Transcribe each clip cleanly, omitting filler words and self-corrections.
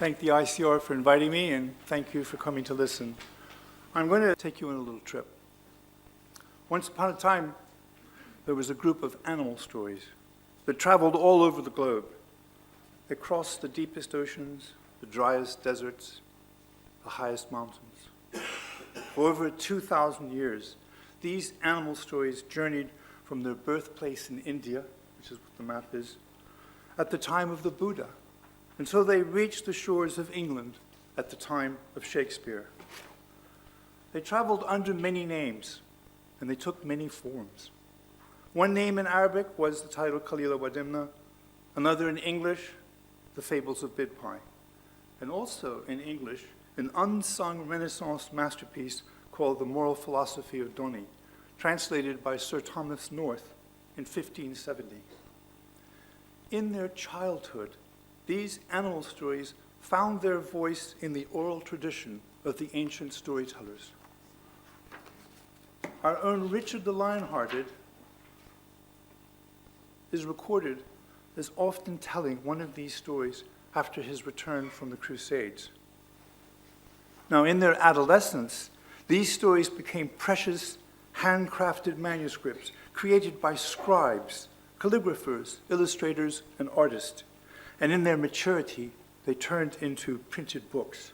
thank the ICR for inviting me, and thank you for coming to listen. I'm going to take you on a little trip. Once upon a time, there was a group of animal stories that traveled all over the globe. They crossed the deepest oceans, the driest deserts, the highest mountains. For over 2,000 years, these animal stories journeyed from their birthplace in India, which is what the map is, at the time of the Buddha, until they reached the shores of England at the time of Shakespeare. They traveled under many names, and they took many forms. One name in Arabic was the title Kalila wa Dimna, another in English, The Fables of Bidpai, and also in English, an unsung Renaissance masterpiece called The Moral Philosophy of Doni, translated by Sir Thomas North in 1570. In their childhood, these animal stories found their voice in the oral tradition of the ancient storytellers. Our own Richard the Lionhearted is recorded as often telling one of these stories after his return from the Crusades. Now, in their adolescence, these stories became precious, handcrafted manuscripts created by scribes, calligraphers, illustrators, and artists. And in their maturity, they turned into printed books.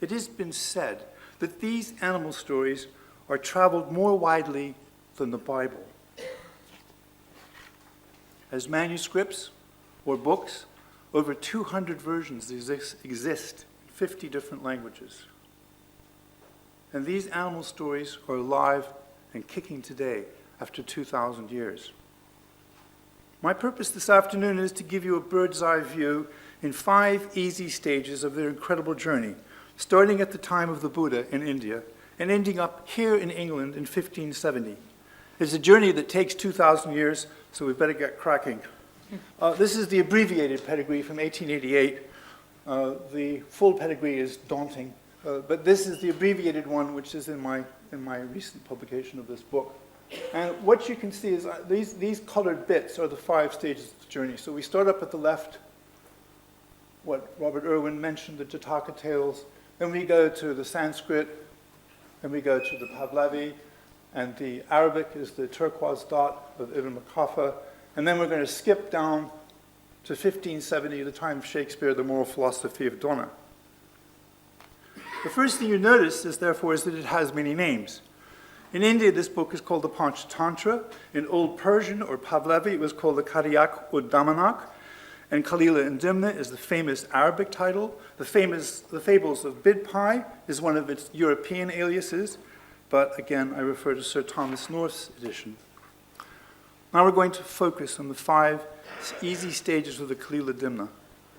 It has been said that these animal stories are traveled more widely than the Bible. As manuscripts or books, over 200 versions exist in 50 different languages. And these animal stories are alive and kicking today after 2,000 years. My purpose this afternoon is to give you a bird's eye view in 5 easy stages of their incredible journey, starting at the time of the Buddha in India and ending up here in England in 1570. It's a journey that takes 2,000 years, so we better get cracking. This is the abbreviated pedigree from 1888. The full pedigree is daunting, but this is the abbreviated one, which is in my recent publication of this book. And what you can see is these colored bits are the 5 stages of the journey. So we start up at the left, what Robert Irwin mentioned, the Jataka tales. Then we go to the Sanskrit, then we go to the Pahlavi, and the Arabic is the turquoise dot of Ibn Makaffa. And then we're going to skip down to 1570, the time of Shakespeare, The Moral Philosophy of Dona. The first thing you notice is, therefore, is that it has many names. In India, this book is called the Panchatantra. In Old Persian or Pahlavi, it was called the Karyak Uddamanak. And Kalila and Dimna is the famous Arabic title. The Fables of Bidpai is one of its European aliases. But again, I refer to Sir Thomas North's edition. Now we're going to focus on the 5 easy stages of the Kalila Dimna.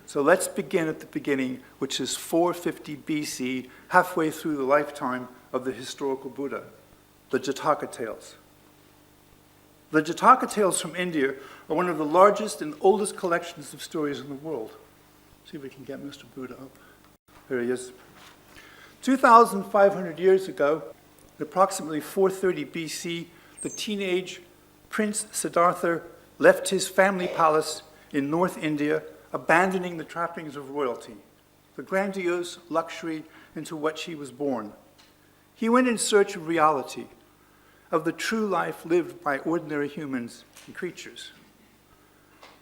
So let's begin at the beginning, which is 450 BC, halfway through the lifetime of the historical Buddha, the Jataka tales. The Jataka tales from India are one of the largest and oldest collections of stories in the world. See if we can get Mr. Buddha up. There he is. 2,500 years ago, approximately 430 BC, the teenage Prince Siddhartha left his family palace in North India, abandoning the trappings of royalty, the grandiose luxury into which he was born. He went in search of reality, of the true life lived by ordinary humans and creatures.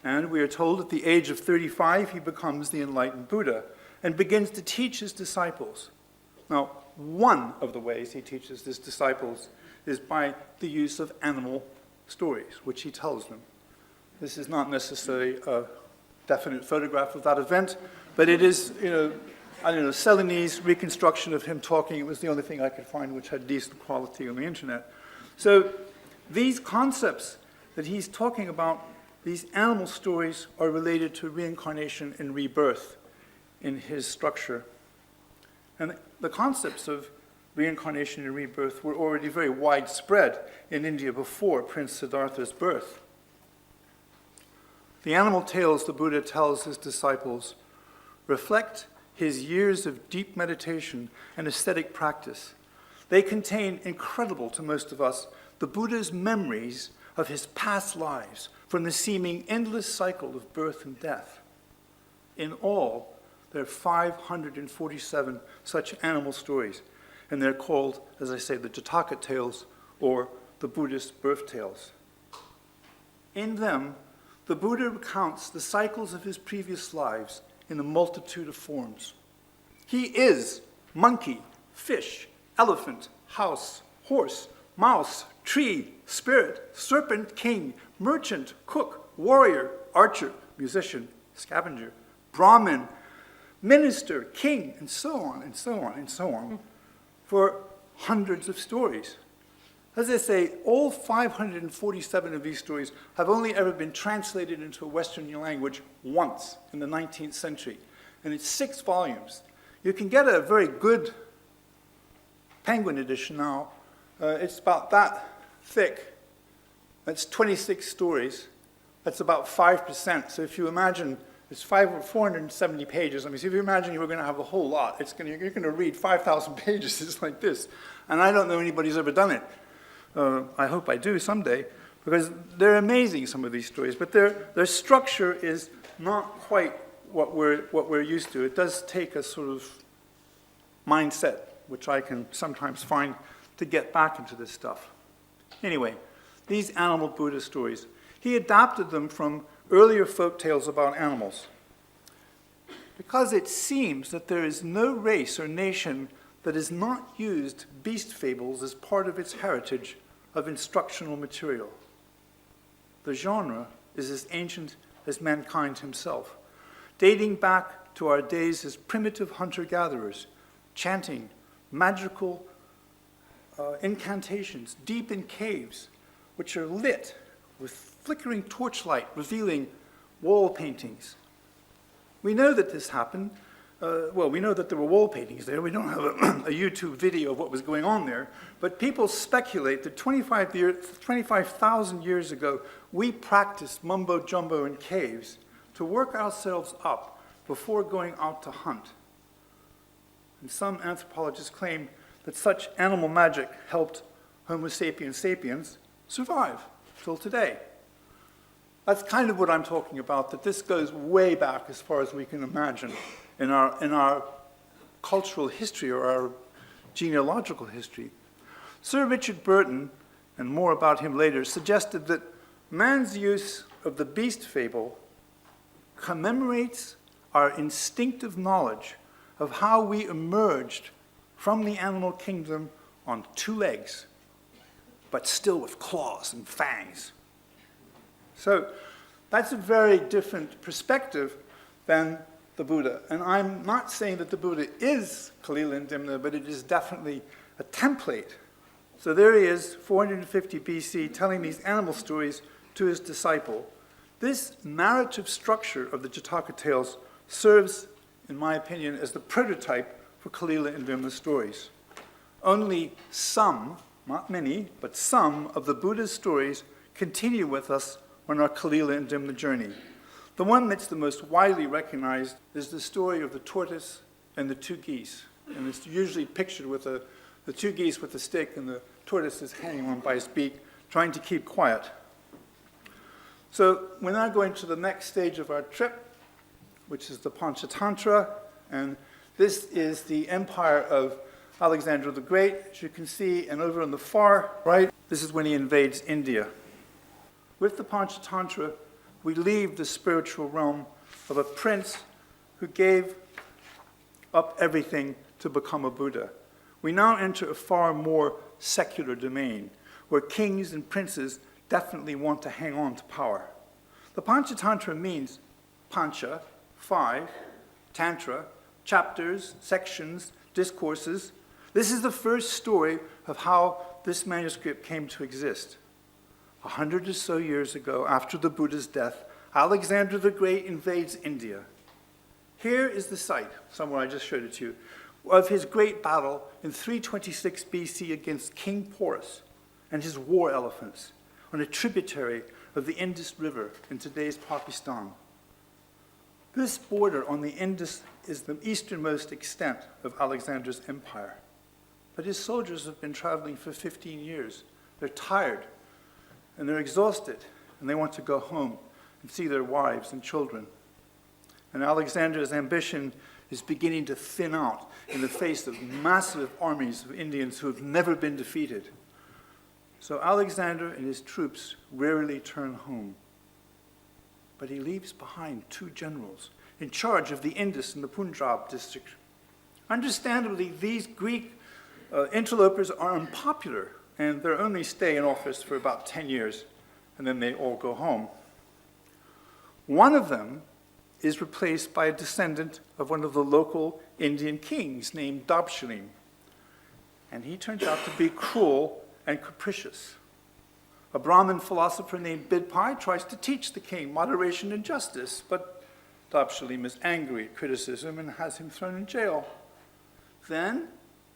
And we are told at the age of 35, he becomes the enlightened Buddha and begins to teach his disciples. Now, one of the ways he teaches his disciples is by the use of animal stories, which he tells them. This is not necessarily a definite photograph of that event, but it is, Celanese reconstruction of him talking. It was the only thing I could find which had decent quality on the internet. So these concepts that he's talking about, these animal stories, are related to reincarnation and rebirth in his structure. And the concepts of reincarnation and rebirth were already very widespread in India before Prince Siddhartha's birth. The animal tales the Buddha tells his disciples reflect his years of deep meditation and ascetic practice. They contain, incredible to most of us, the Buddha's memories of his past lives from the seeming endless cycle of birth and death. In all, There are 547 such animal stories, and they're called, as I say, the Jataka tales or the Buddhist birth tales. In them, the Buddha recounts the cycles of his previous lives in a multitude of forms. He is monkey, fish, elephant, house, horse, mouse, tree, spirit, serpent, king, merchant, cook, warrior, archer, musician, scavenger, Brahmin, minister, king, and so on, and so on, and so on, for hundreds of stories. As I say, all 547 of these stories have only ever been translated into a Western language once in the 19th century, and it's 6 volumes. You can get a very good Penguin edition now. It's about that thick. That's 26 stories. That's about 5%. So if you imagine, it's 470 pages. I mean, so if you imagine you were going to have a whole lot, you're going to read 5,000 pages. It's like this. And I don't know anybody's ever done it. I hope I do someday, because they're amazing, some of these stories. But their structure is not quite what we're used to. It does take a sort of mindset, which I can sometimes find, to get back into this stuff. Anyway, these animal Buddha stories, he adapted them from earlier folk tales about animals, because it seems that there is no race or nation that has not used beast fables as part of its heritage of instructional material. The genre is as ancient as mankind himself, dating back to our days as primitive hunter-gatherers, chanting magical incantations deep in caves, which are lit with flickering torchlight, revealing wall paintings. We know that this happened. We know that there were wall paintings there. We don't have a YouTube video of what was going on there. But people speculate that 25,000 years ago, we practiced mumbo-jumbo in caves to work ourselves up before going out to hunt. And some anthropologists claim that such animal magic helped Homo sapiens sapiens survive till today. That's kind of what I'm talking about, that this goes way back as far as we can imagine in our cultural history or our genealogical history. Sir Richard Burton, and more about him later, suggested that man's use of the beast fable commemorates our instinctive knowledge of how we emerged from the animal kingdom on 2 legs, but still with claws and fangs. So that's a very different perspective than the Buddha. And I'm not saying that the Buddha is Kalila and Dimna, but it is definitely a template. So there he is, 450 BC, telling these animal stories to his disciple. This narrative structure of the Jataka tales serves, in my opinion, as the prototype for Kalila and Dimna stories. Only some, not many, but some of the Buddha's stories continue with us on our Kalila and Dimna journey. The one that's the most widely recognized is the story of the tortoise and the 2 geese. And it's usually pictured with the 2 geese with a stick and the tortoise is hanging on by his beak, trying to keep quiet. So we're now going to the next stage of our trip, which is the Panchatantra, and this is the empire of Alexander the Great, as you can see, and over on the far right, this is when he invades India. With the Panchatantra, we leave the spiritual realm of a prince who gave up everything to become a Buddha. We now enter a far more secular domain, where kings and princes definitely want to hang on to power. The Panchatantra means pancha, 5, tantra, chapters, sections, discourses. This is the first story of how this manuscript came to exist. 100 or so years ago, after the Buddha's death, Alexander the Great invades India. Here is the site, somewhere I just showed it to you, of his great battle in 326 BC against King Porus and his war elephants on a tributary of the Indus River in today's Pakistan. This border on the Indus is the easternmost extent of Alexander's empire. But his soldiers have been traveling for 15 years. They're tired, and they're exhausted, and they want to go home and see their wives and children. And Alexander's ambition is beginning to thin out in the face of massive armies of Indians who have never been defeated. So Alexander and his troops rarely turn home. But he leaves behind 2 generals in charge of the Indus and the Punjab district. Understandably, these Greek interlopers are unpopular, and they'll only stay in office for about 10 years, and then they all go home. One of them is replaced by a descendant of one of the local Indian kings named Dabshalim, and he turns out to be cruel and capricious. A Brahmin philosopher named Bidpai tries to teach the king moderation and justice, but Dabshalim is angry at criticism and has him thrown in jail. Then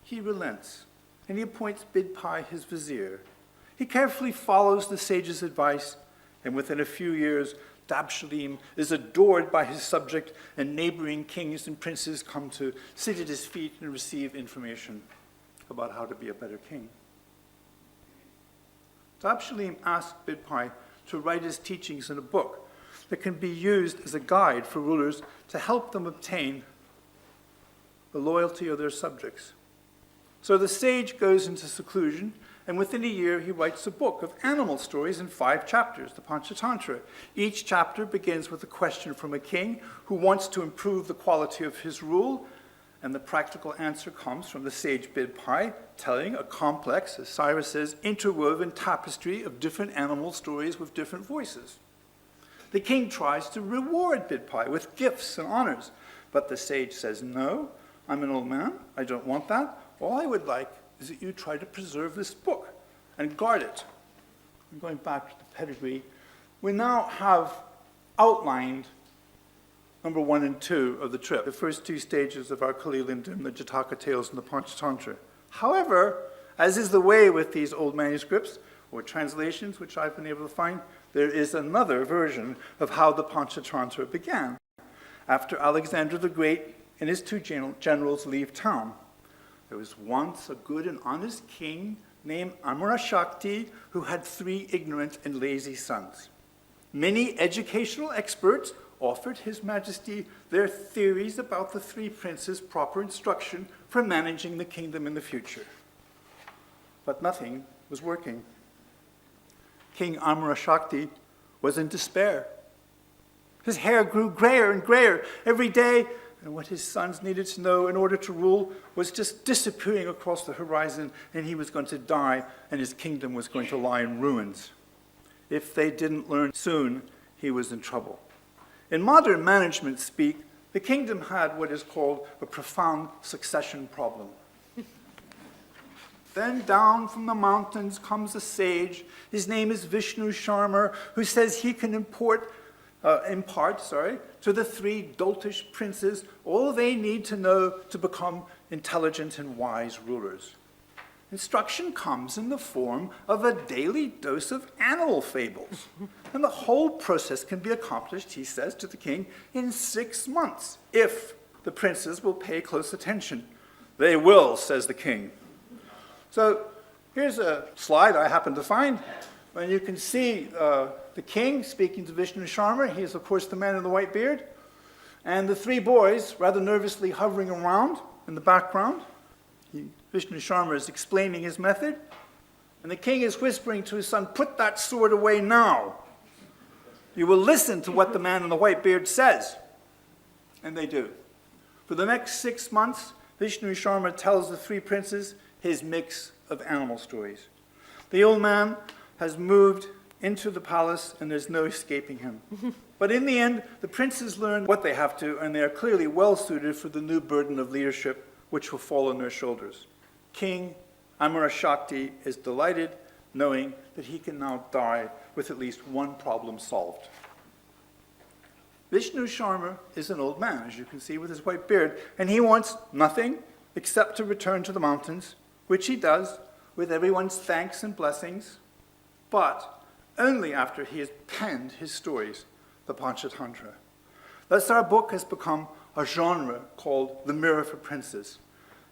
he relents, and he appoints Bidpai his vizier. He carefully follows the sage's advice, and within a few years, Dabshalim is adored by his subject, and neighboring kings and princes come to sit at his feet and receive information about how to be a better king. Dabshalim asked Bidpai to write his teachings in a book that can be used as a guide for rulers to help them obtain the loyalty of their subjects. So the sage goes into seclusion, and within a year he writes a book of animal stories in 5 chapters, the Panchatantra. Each chapter begins with a question from a king who wants to improve the quality of his rule, and the practical answer comes from the sage Bidpai, telling a complex, as Cyrus says, interwoven tapestry of different animal stories with different voices. The king tries to reward Bidpai with gifts and honors, but the sage says, "No, I'm an old man, I don't want that. All I would like is that you try to preserve this book and guard it." I'm going back to the pedigree. We now have outlined number 1 and 2 of the trip, the first 2 stages of our Kalilindim, the Jataka tales, and the Panchatantra. However, as is the way with these old manuscripts, or translations, which I've been able to find, there is another version of how the Panchatantra began. After Alexander the Great and his 2 generals leave town, there was once a good and honest king named Amarashakti who had 3 ignorant and lazy sons. Many educational experts offered His Majesty their theories about the 3 princes' proper instruction for managing the kingdom in the future. But nothing was working. King Amarashakti was in despair. His hair grew grayer and grayer every day, and what his sons needed to know in order to rule was just disappearing across the horizon, and he was going to die, and his kingdom was going to lie in ruins. If they didn't learn soon, he was in trouble. In modern management speak, the kingdom had what is called a profound succession problem. Then down from the mountains comes a sage. His name is Vishnu Sharma, who says he can impart to the 3 doltish princes all they need to know to become intelligent and wise rulers. Instruction comes in the form of a daily dose of animal fables. And the whole process can be accomplished, he says to the king, in 6 months, if the princes will pay close attention. They will, says the king. So here's a slide I happened to find. And you can see the king speaking to Vishnu Sharma. He is, of course, the man in the white beard. And the 3 boys, rather nervously hovering around in the background. Vishnu Sharma is explaining his method. And the king is whispering to his son, "Put that sword away now. You will listen to what the man in the white beard says." And they do. For the next 6 months, Vishnu Sharma tells the 3 princes his mix of animal stories. The old man has moved into the palace, and there's no escaping him. But in the end, the princes learn what they have to, and they are clearly well suited for the new burden of leadership which will fall on their shoulders. King Amarashakti is delighted, knowing that he can now die with at least one problem solved. Vishnu Sharma is an old man, as you can see, with his white beard, and he wants nothing except to return to the mountains, which he does with everyone's thanks and blessings, but only after he has penned his stories, the Panchatantra. Thus our book has become a genre called The Mirror for Princes.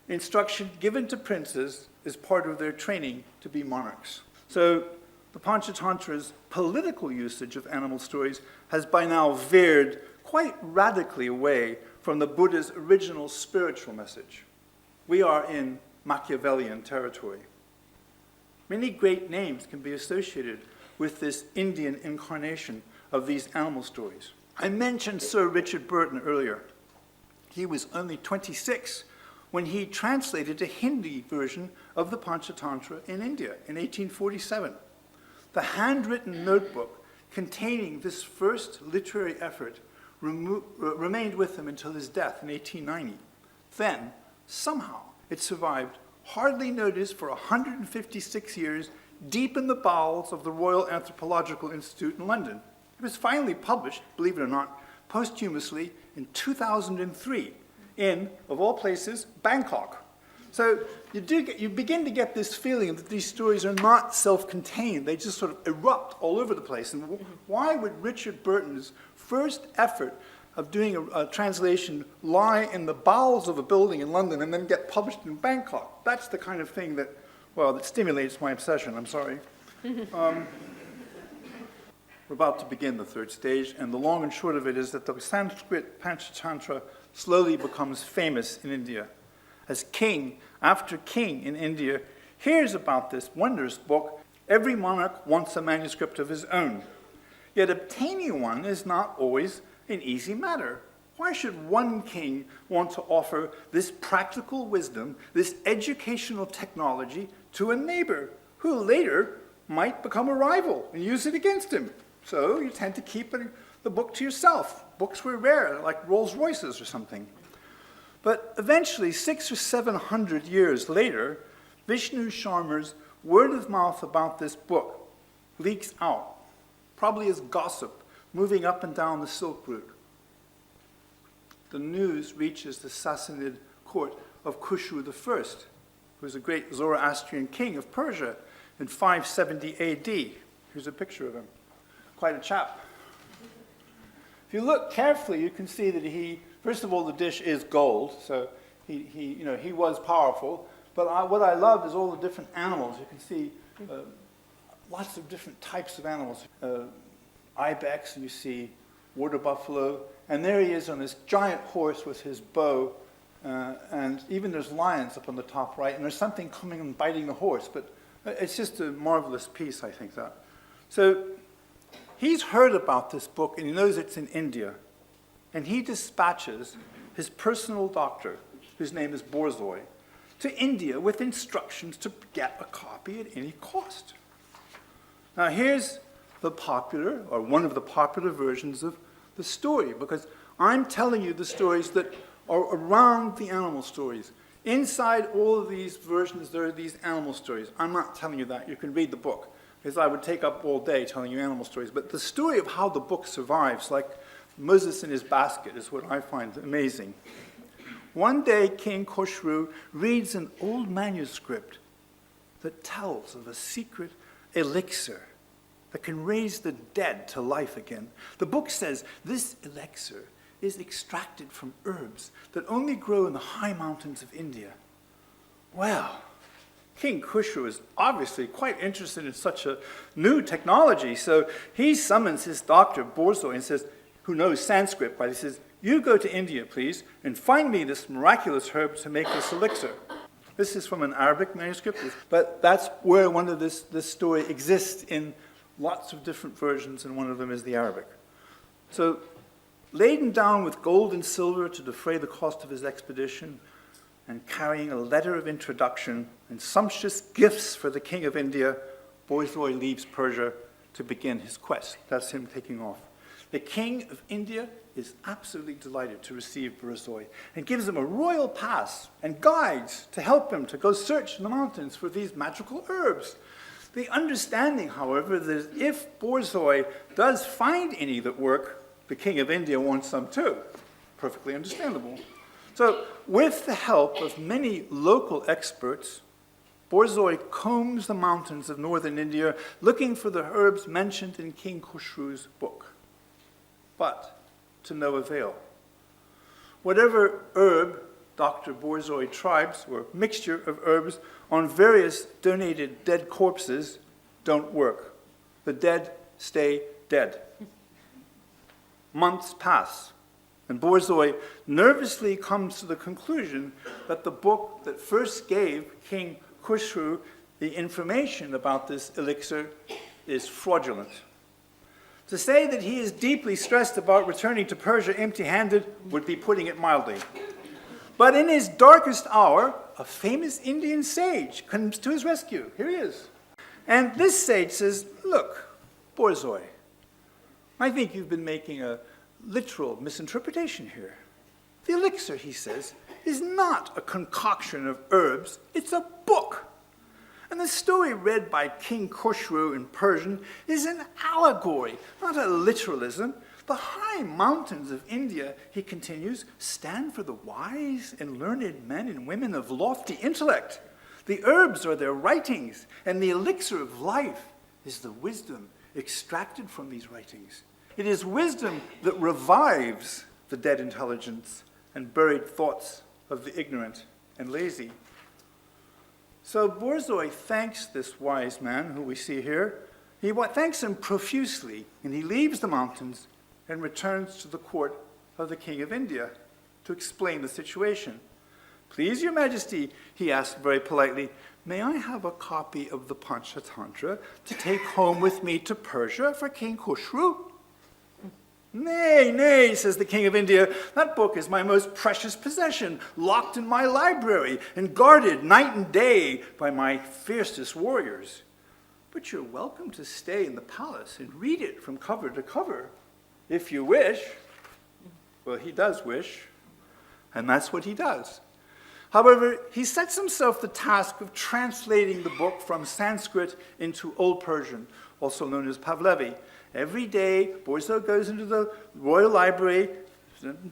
Instruction given to princes is part of their training to be monarchs. So the Panchatantra's political usage of animal stories has by now veered quite radically away from the Buddha's original spiritual message. We are in Machiavellian territory. Many great names can be associated with this Indian incarnation of these animal stories. I mentioned Sir Richard Burton earlier. He was only 26 when he translated a Hindi version of the Panchatantra in India in 1847. The handwritten notebook containing this first literary effort remained with him until his death in 1890. Then, somehow, it survived, hardly noticed for 156 years, deep in the bowels of the Royal Anthropological Institute in London. It was finally published, believe it or not, posthumously in 2003 in, of all places, Bangkok. So you begin to get this feeling that these stories are not self-contained. They just sort of erupt all over the place. And why would Richard Burton's first effort of doing a translation lie in the bowels of a building in London and then get published in Bangkok? That's the kind of thing that, well, that stimulates my obsession. I'm sorry. We're about to begin the third stage, and the long and short of it is that the Sanskrit Panchatantra slowly becomes famous in India. As king after king in India hears about this wondrous book, every monarch wants a manuscript of his own. Yet obtaining one is not always an easy matter. Why should one king want to offer this practical wisdom, this educational technology to a neighbor who later might become a rival and use it against him? So you tend to keep the book to yourself. Books were rare, like Rolls Royces or something. But eventually, 600 or 700 years later, Vishnu Sharma's word of mouth about this book leaks out, probably as gossip, moving up and down the Silk Route. The news reaches the Sassanid court of Khusru I, who was a great Zoroastrian king of Persia in 570 AD. Here's a picture of him. Quite a chap. If you look carefully, you can see that first of all, the dish is gold, so he was powerful. But what I love is all the different animals. You can see lots of different types of animals. Ibex, and you see water buffalo, and there he is on this giant horse with his bow, and even there's lions up on the top right, and there's something coming and biting the horse, but it's just a marvelous piece, I think that. So he's heard about this book, and he knows it's in India, and he dispatches his personal doctor, whose name is Borzoi, to India with instructions to get a copy at any cost. Now here's the popular, or one of the popular versions of the story, because I'm telling you the stories that are around the animal stories. Inside all of these versions, there are these animal stories. I'm not telling you that. You can read the book, because I would take up all day telling you animal stories. But the story of how the book survives, like Moses in his basket, is what I find amazing. One day, King Khusru reads an old manuscript that tells of a secret elixir that can raise the dead to life again. The book says this elixir is extracted from herbs that only grow in the high mountains of India. Well, King Khusru is obviously quite interested in such a new technology, so he summons his doctor, Borzoi, and says, who knows Sanskrit, but he says, you go to India, please, and find me this miraculous herb to make this elixir. This is from an Arabic manuscript, but that's where one of this story exists in lots of different versions, and one of them is the Arabic. So, laden down with gold and silver to defray the cost of his expedition, and carrying a letter of introduction and sumptuous gifts for the king of India, Borzoi leaves Persia to begin his quest. That's him taking off. The king of India is absolutely delighted to receive Borzoi and gives him a royal pass and guides to help him to go search in the mountains for these magical herbs. The understanding, however, that if Borzoi does find any that work, the king of India wants some too. Perfectly understandable. So, with the help of many local experts, Borzoi combs the mountains of northern India looking for the herbs mentioned in King Khusru's book. But to no avail. Whatever herb Dr. Borzoi tribes, or mixture of herbs, on various donated dead corpses don't work. The dead stay dead. Months pass. And Borzoi nervously comes to the conclusion that the book that first gave King Khusru the information about this elixir is fraudulent. To say that he is deeply stressed about returning to Persia empty-handed would be putting it mildly. But in his darkest hour, a famous Indian sage comes to his rescue. Here he is. And this sage says, look, Borzoi, I think you've been making a literal misinterpretation here. The elixir, he says, is not a concoction of herbs, it's a book. And the story read by King Khusru in Persian is an allegory, not a literalism. The high mountains of India, he continues, stand for the wise and learned men and women of lofty intellect. The herbs are their writings, and the elixir of life is the wisdom extracted from these writings. It is wisdom that revives the dead intelligence and buried thoughts of the ignorant and lazy. So Borzoi thanks this wise man, who we see here. He thanks him profusely, and he leaves the mountains and returns to the court of the King of India to explain the situation. Please, Your Majesty, he asked very politely, may I have a copy of the Panchatantra to take home with me to Persia for King Khusru? Nay, nay, says the King of India, that book is my most precious possession, locked in my library and guarded night and day by my fiercest warriors. But you're welcome to stay in the palace and read it from cover to cover, if you wish. Well, he does wish, and that's what he does. However, he sets himself the task of translating the book from Sanskrit into Old Persian, also known as Pahlavi. Every day, Borzoi goes into the royal library,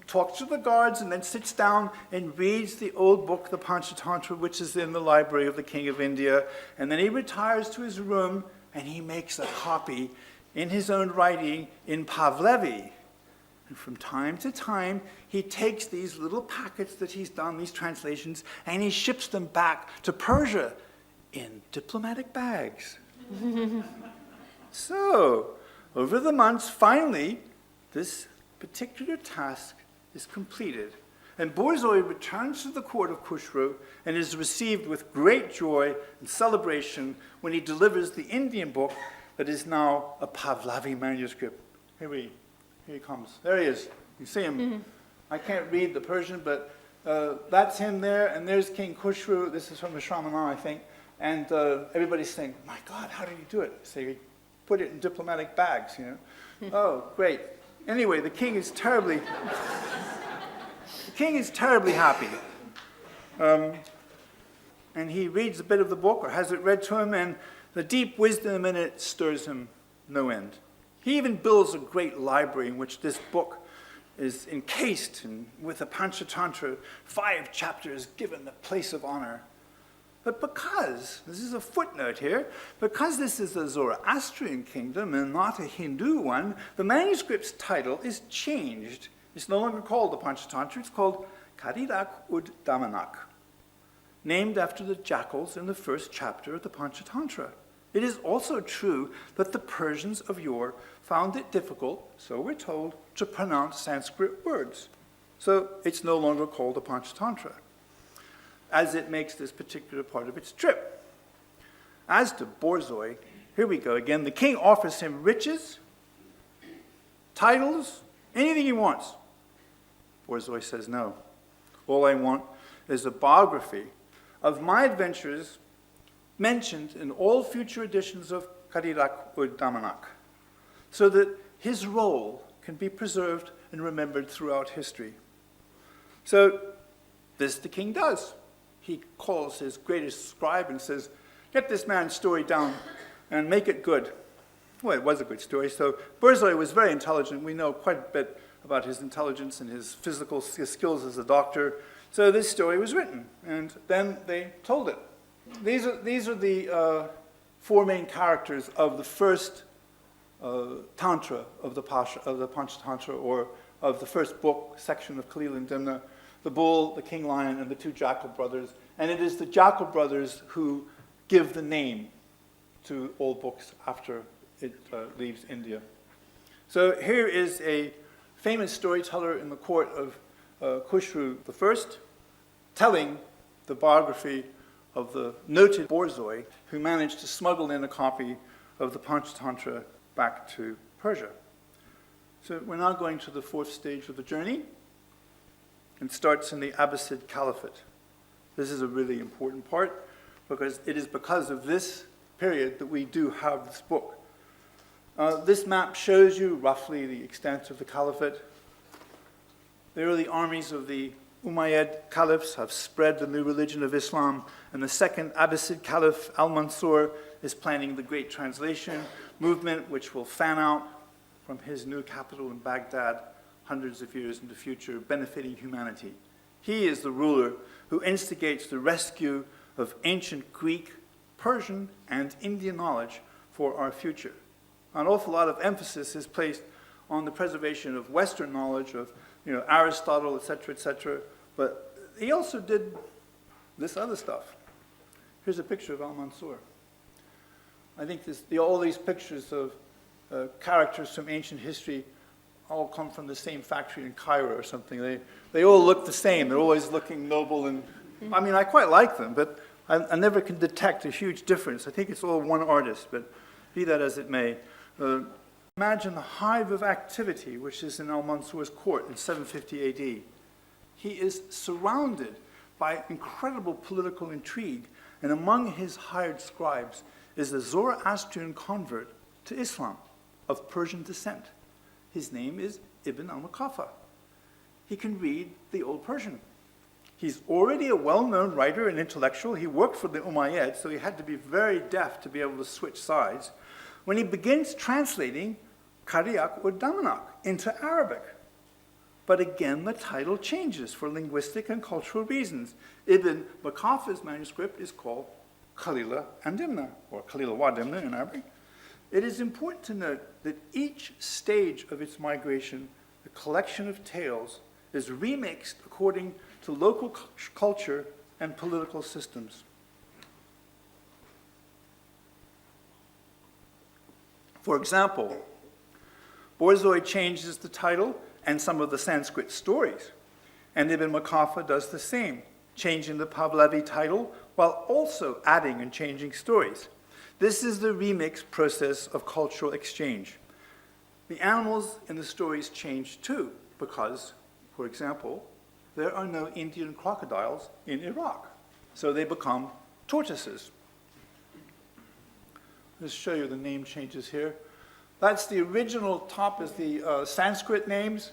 talks to the guards, and then sits down and reads the old book, the Panchatantra, which is in the library of the King of India. And then he retires to his room, and he makes a copy in his own writing in Pahlavi. And from time to time, he takes these little packets that he's done, these translations, and he ships them back to Persia in diplomatic bags. So, over the months, finally, this particular task is completed. And Borzoi returns to the court of Khusru and is received with great joy and celebration when he delivers the Indian book that is now a Pahlavi manuscript. Here he comes. There he is. You see him. Mm-hmm. I can't read the Persian, but that's him there, and there's King Khusru. This is from the Shramana, I think. And everybody's saying, my God, how did he do it? So he put it in diplomatic bags, you know. Oh, great. Anyway, the king is terribly happy. And he reads a bit of the book, or has it read to him, and the deep wisdom in it stirs him no end. He even builds a great library in which this book is encased with a Panchatantra, 5 chapters given the place of honor. But because, this is a footnote here, because this is a Zoroastrian kingdom and not a Hindu one, the manuscript's title is changed. It's no longer called the Panchatantra, it's called Karidak ud Damanak, named after the jackals in the first chapter of the Panchatantra. It is also true that the Persians of yore found it difficult, so we're told, to pronounce Sanskrit words. So it's no longer called the Panchatantra, as it makes this particular part of its trip. As to Borzoi, here we go again. The king offers him riches, titles, anything he wants. Borzoi says no. All I want is a biography of my adventures mentioned in all future editions of Karidak ud Damanak, so that his role can be preserved and remembered throughout history. So this the king does. He calls his greatest scribe and says, get this man's story down and make it good. Well, it was a good story. So Borzoi was very intelligent. We know quite a bit about his intelligence and his physical skills as a doctor. So this story was written, and then they told it. These are the 4 main characters of the first tantra of the Panchatantra, or of the first book section of Kalila and Dimna: the bull, the king lion, and the 2 jackal brothers. And it is the jackal brothers who give the name to all books after it leaves India. So here is a famous storyteller in the court of Khusru I, telling the biography of the noted Borzoi who managed to smuggle in a copy of the Panchatantra back to Persia. So we're now going to the fourth stage of the journey, and starts in the Abbasid Caliphate. This is a really important part, because it is because of this period that we do have this book. This map shows you roughly the extent of the Caliphate. The early armies of the Umayyad caliphs have spread the new religion of Islam, and the second Abbasid Caliph, Al-Mansur, is planning the Great Translation movement, which will fan out from his new capital in Baghdad hundreds of years in the future, benefiting humanity. He is the ruler who instigates the rescue of ancient Greek, Persian, and Indian knowledge for our future. An awful lot of emphasis is placed on the preservation of Western knowledge of Aristotle, et cetera, but he also did this other stuff. Here's a picture of Al-Mansur. I think all these pictures of characters from ancient history all come from the same factory in Cairo or something. They all look the same. They're always looking noble, and I mean, I quite like them, but I never can detect a huge difference. I think it's all one artist, but be that as it may. Imagine the hive of activity which is in Al-Mansur's court in 750 AD. He is surrounded by incredible political intrigue, and among his hired scribes is a Zoroastrian convert to Islam of Persian descent. His name is Ibn al-Muqaffa. He can read the Old Persian. He's already a well-known writer and intellectual. He worked for the Umayyad, so he had to be very deaf to be able to switch sides. When he begins translating Kariak or Damanak into Arabic. But again, the title changes for linguistic and cultural reasons. Ibn Muqaffa's manuscript is called Khalila and Dimna, or Khalila wa Dimna in Arabic. It is important to note that each stage of its migration, the collection of tales, is remixed according to local culture and political systems. For example, Borzoi changes the title and some of the Sanskrit stories, and Ibn Muqaffa does the same, changing the Pahlavi title while also adding and changing stories. This is the remix process of cultural exchange. The animals in the stories change too, because, for example, there are no Indian crocodiles in Iraq, so they become tortoises. Let's show you the name changes here. That's the original top is the Sanskrit names,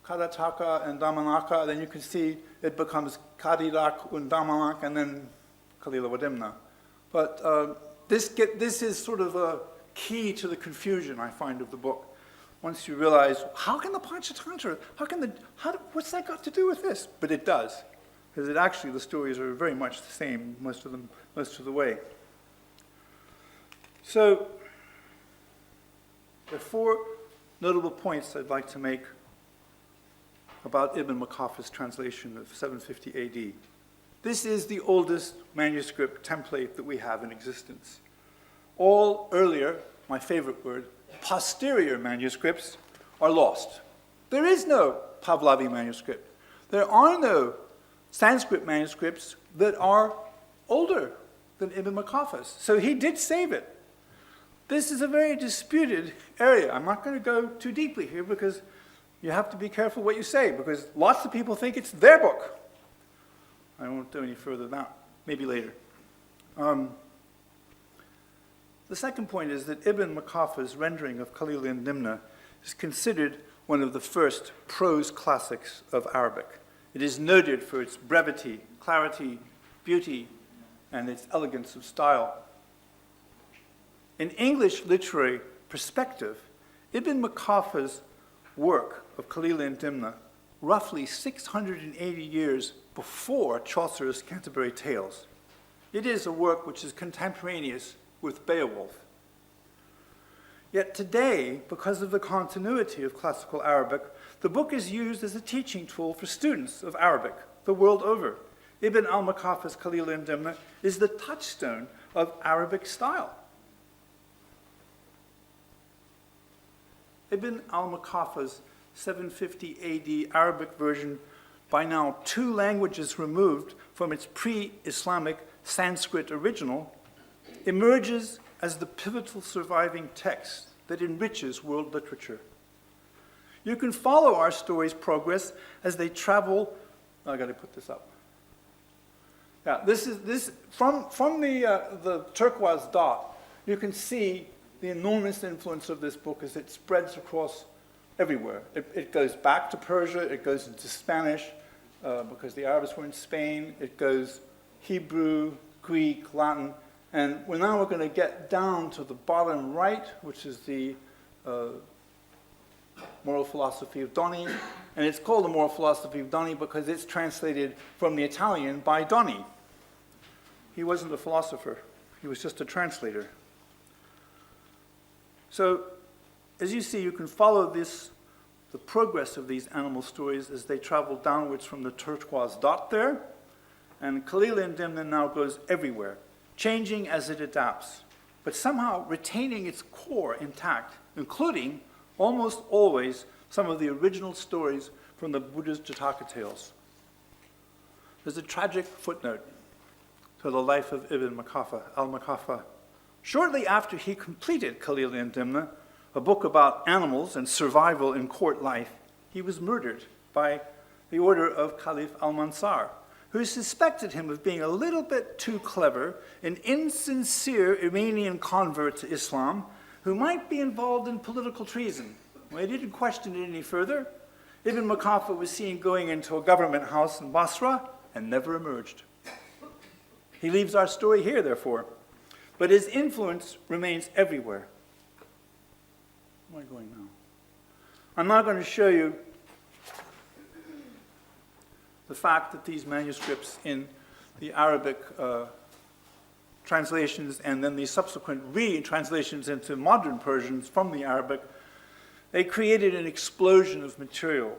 Karataka and Damanaka. Then you can see it becomes Kadirak and Damanak, and then Kalila Wadimna. But this is sort of a key to the confusion, I find, of the book. Once you realize, how can the Panchatantra, what's that got to do with this? But it does, because the stories are very much the same most of the way. So, there are four notable points I'd like to make about Ibn Muqaffa's translation of 750 AD. This is the oldest manuscript template that we have in existence. All earlier, my favorite word, posterior manuscripts are lost. There is no Pahlavi manuscript. There are no Sanskrit manuscripts that are older than Ibn Muqaffa's. So he did save it. This is a very disputed area. I'm not going to go too deeply here because you have to be careful what you say, because lots of people think it's their book. I won't do any further than that, maybe later. The second point is that Ibn Muqaffa's rendering of Khalil and Nimna is considered one of the first prose classics of Arabic. It is noted for its brevity, clarity, beauty, and its elegance of style. In English literary perspective, Ibn Muqaffa's work of Khalil and Dimna, roughly 680 years before Chaucer's Canterbury Tales. It is a work which is contemporaneous with Beowulf. Yet today, because of the continuity of classical Arabic, the book is used as a teaching tool for students of Arabic the world over. Ibn al-Muqaffa's Khalil and Dimna is the touchstone of Arabic style. Ibn al-Muqaffa's 750 AD Arabic version, by now 2 languages removed from its pre-Islamic Sanskrit original, emerges as the pivotal surviving text that enriches world literature. You can follow our story's progress as they travel. I got to put this up. Yeah, this from the turquoise dot. You can see the enormous influence of this book as it spreads across everywhere. It goes back to Persia. It goes into Spanish because the Arabs were in Spain. It goes Hebrew, Greek, Latin, and now we're going to get down to the bottom right, which is the Moral Philosophy of Donny, and it's called the Moral Philosophy of Donny because it's translated from the Italian by Donny. He wasn't a philosopher, he was just a translator. So, as you see, you can follow the progress of these animal stories as they travel downwards from the turquoise dot there, and Khalil-i Dimna now goes everywhere, changing as it adapts, but somehow retaining its core intact, including almost always some of the original stories from the Buddha's Jataka tales. There's a tragic footnote to the life of Ibn al-Makaffa. Shortly after he completed Khalil-i Dimna, a book about animals and survival in court life, he was murdered by the order of Caliph al-Mansur, who suspected him of being a little bit too clever, an insincere Iranian convert to Islam, who might be involved in political treason. When he didn't question it any further, Ibn Makaffa was seen going into a government house in Basra and never emerged. He leaves our story here, therefore, but his influence remains everywhere. Where am I going now? I'm now going to show you the fact that these manuscripts in the Arabic translations and then the subsequent retranslations into modern Persians from the Arabic, they created an explosion of material.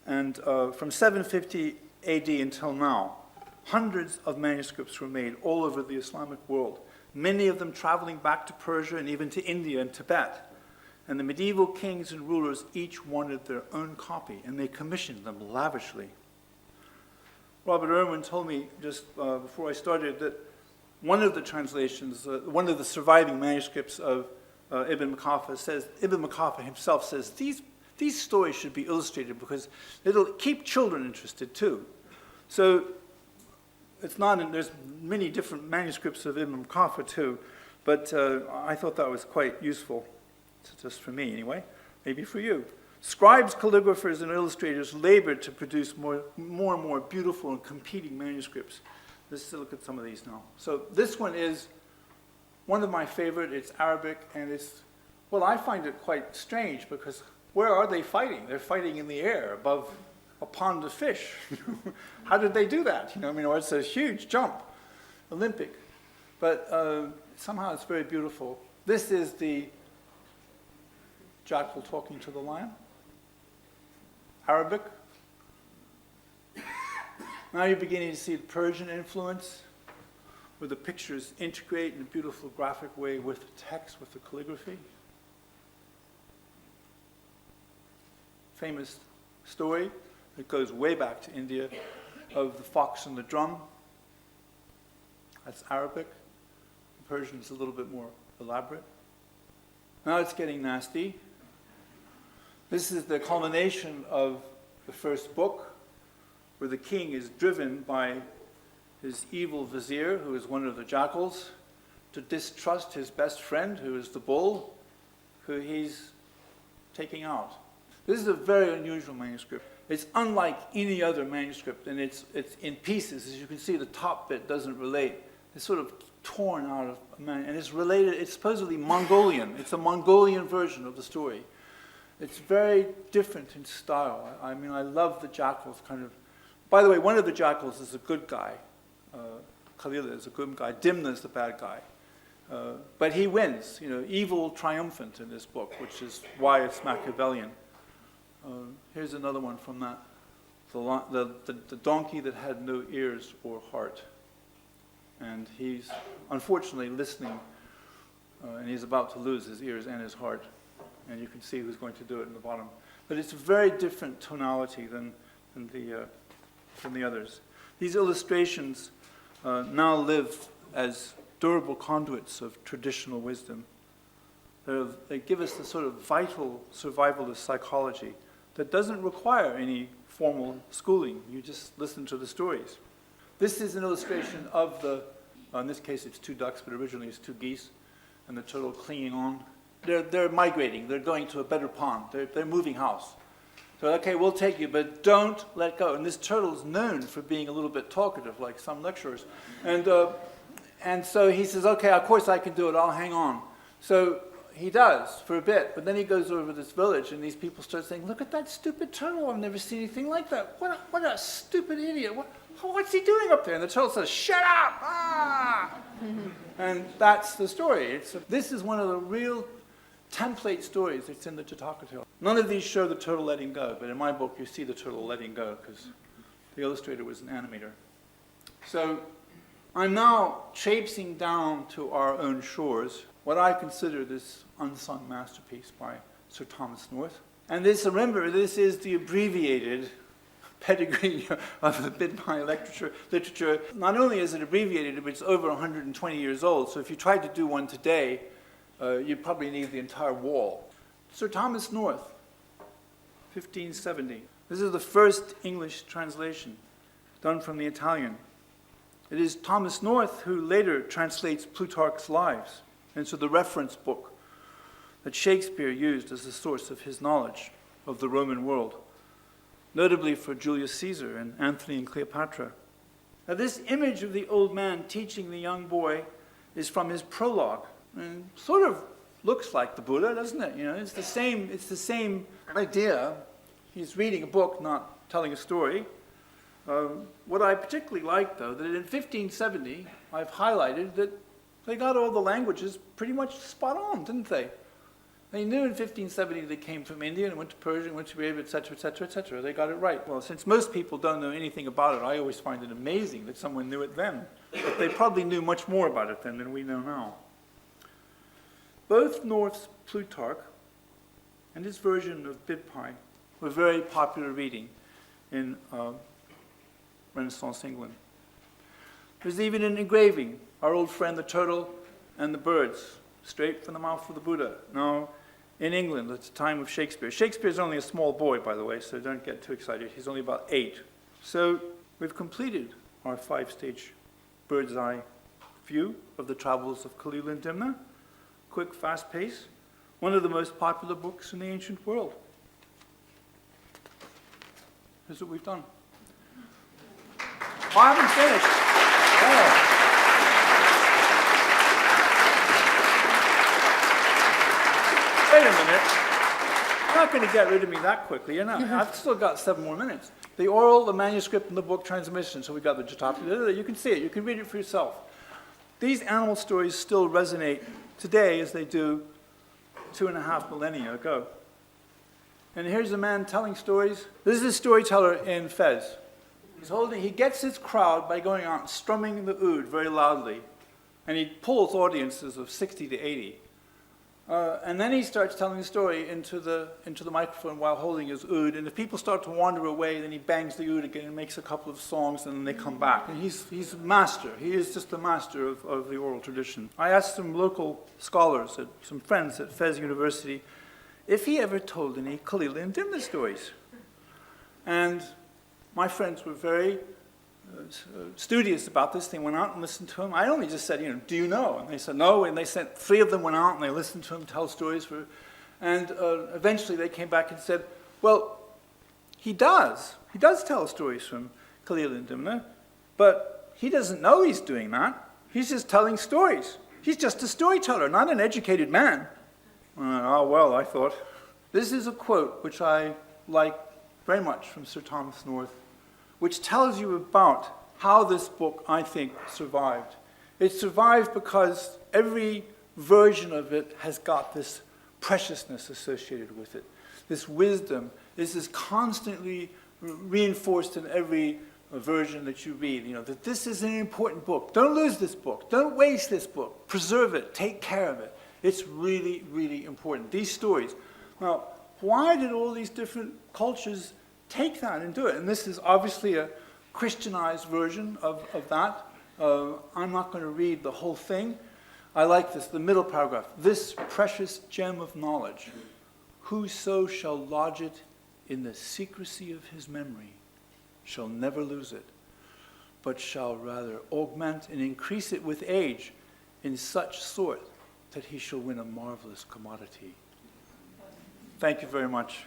And from 750 AD until now, hundreds of manuscripts were made all over the Islamic world, many of them traveling back to Persia and even to India and Tibet. And the medieval kings and rulers each wanted their own copy, and they commissioned them lavishly. Robert Irwin told me just before I started that one of the translations, one of the surviving manuscripts of Ibn Makaffa says, Ibn Makaffa himself says, these stories should be illustrated because it'll keep children interested too. So it's not, there's many different manuscripts of Ibn Makaffa too, but I thought that was quite useful, just for me anyway, maybe for you. Scribes, calligraphers, and illustrators labored to produce more and more beautiful and competing manuscripts. Let's look at some of these now. So this one is one of my favorite. It's Arabic, and it's, well, I find it quite strange because where are they fighting? They're fighting in the air above a pond of fish. How did they do that? You know, I mean, it's a huge jump, Olympic. But somehow it's very beautiful. This is the jackal talking to the lion. Arabic. Now you're beginning to see the Persian influence, where the pictures integrate in a beautiful graphic way with the text, with the calligraphy. Famous story that goes way back to India of the fox and the drum. That's Arabic. The Persian is a little bit more elaborate. Now it's getting nasty. This is the culmination of the first book, where the king is driven by his evil vizier, who is one of the jackals, to distrust his best friend, who is the bull, who he's taking out. This is a very unusual manuscript. It's unlike any other manuscript, and it's in pieces. As you can see, the top bit doesn't relate. It's sort of torn out of a man, and it's related, it's supposedly Mongolian. It's a Mongolian version of the story. It's very different in style. I mean, I love the jackals kind of. By the way, one of the jackals is a good guy. Khalil is a good guy. Dimna is the bad guy. But he wins, you know, evil triumphant in this book, which is why it's Machiavellian. Here's another one from that. The donkey that had no ears or heart. And he's unfortunately listening, and he's about to lose his ears and his heart. and you can see who's going to do it in the bottom. But it's a very different tonality than the others. These illustrations now live as durable conduits of traditional wisdom. They give us the sort of vital survivalist psychology that doesn't require any formal schooling. You just listen to the stories. This is an illustration of the, in this case it's 2 ducks, but originally it's 2 geese, and the turtle clinging on. They're migrating. They're going to a better pond. They're moving house. So, okay, we'll take you, but don't let go. And this turtle's known for being a little bit talkative, like some lecturers. And so he says, okay, of course I can do it. I'll hang on. So he does for a bit, but then he goes over to this village, and these people start saying, look at that stupid turtle. I've never seen anything like that. What a stupid idiot. What's he doing up there? And the turtle says, shut up! Ah! And that's the story. This is one of the real template stories that's in the Jataka. None of these show the turtle letting go, but in my book you see the turtle letting go because the illustrator was an animator. So I'm now traipsing down to our own shores, what I consider this unsung masterpiece by Sir Thomas North. And this, remember, this is the abbreviated pedigree of the Bidpai literature. Not only is it abbreviated, but it's over 120 years old. So if you tried to do one today, you'd probably need the entire wall. Sir Thomas North, 1570. This is the first English translation done from the Italian. It is Thomas North who later translates Plutarch's Lives into the reference book that Shakespeare used as the source of his knowledge of the Roman world, notably for Julius Caesar and Antony and Cleopatra. Now, this image of the old man teaching the young boy is from his prologue, and sort of looks like the Buddha, doesn't it? You know, it's the same idea. He's reading a book, not telling a story. What I particularly like, though, that in 1570, I've highlighted that they got all the languages pretty much spot on, didn't they? They knew in 1570 they came from India and went to Persia and went to Arabia, etc., etc., etc. They got it right. Well, since most people don't know anything about it, I always find it amazing that someone knew it then. But they probably knew much more about it then than we know now. Both North's Plutarch and his version of Bidpai were very popular reading in Renaissance England. There's even an engraving, our old friend the turtle and the birds, straight from the mouth of the Buddha. Now, in England, at the time of Shakespeare. Shakespeare's only a small boy, by the way, so don't get too excited. He's only about 8. So we've completed our 5-stage bird's eye view of the travels of Khalil and Dimna. Quick, fast pace. One of the most popular books in the ancient world. Here's what we've done. Oh, I haven't finished. Oh. Wait a minute. You're not going to get rid of me that quickly. You're not. I've still got 7 more minutes. The oral, the manuscript, and the book transmission. So we got the Jataka. You can see it. You can read it for yourself. These animal stories still resonate today as they do 2.5 millennia ago. And here's a man telling stories. This is a storyteller in Fez. He gets his crowd by going out and strumming the oud very loudly. And he pulls audiences of 60 to 80. And then he starts telling the story into the microphone while holding his oud. And if people start to wander away, then he bangs the oud again and makes a couple of songs, and then they come back. And he's a master. He is just a master of the oral tradition. I asked some local scholars, some friends at Fez University, if he ever told any Khalil and Dimna stories. And my friends were very studious about this. They went out and listened to him. I only just said, do you know? And they said no, and they sent 3 of them went out and they listened to him tell stories. And eventually they came back and said, well, he does tell stories from Khalil and Dimna, but he doesn't know he's doing that. He's just telling stories. He's just a storyteller, not an educated man. Oh, well, I thought. This is a quote which I like very much from Sir Thomas North, which tells you about how this book, I think, survived. It survived because every version of it has got this preciousness associated with it. This wisdom. This is constantly reinforced in every version that you read, that this is an important book. Don't lose this book. Don't waste this book. Preserve it. Take care of it. It's really, really important. These stories Now, why did all these different cultures take that and do it? And this is obviously a Christianized version of that. I'm not going to read the whole thing. I like this, the middle paragraph. This precious gem of knowledge, whoso shall lodge it in the secrecy of his memory shall never lose it, but shall rather augment and increase it with age in such sort that he shall win a marvelous commodity. Thank you very much.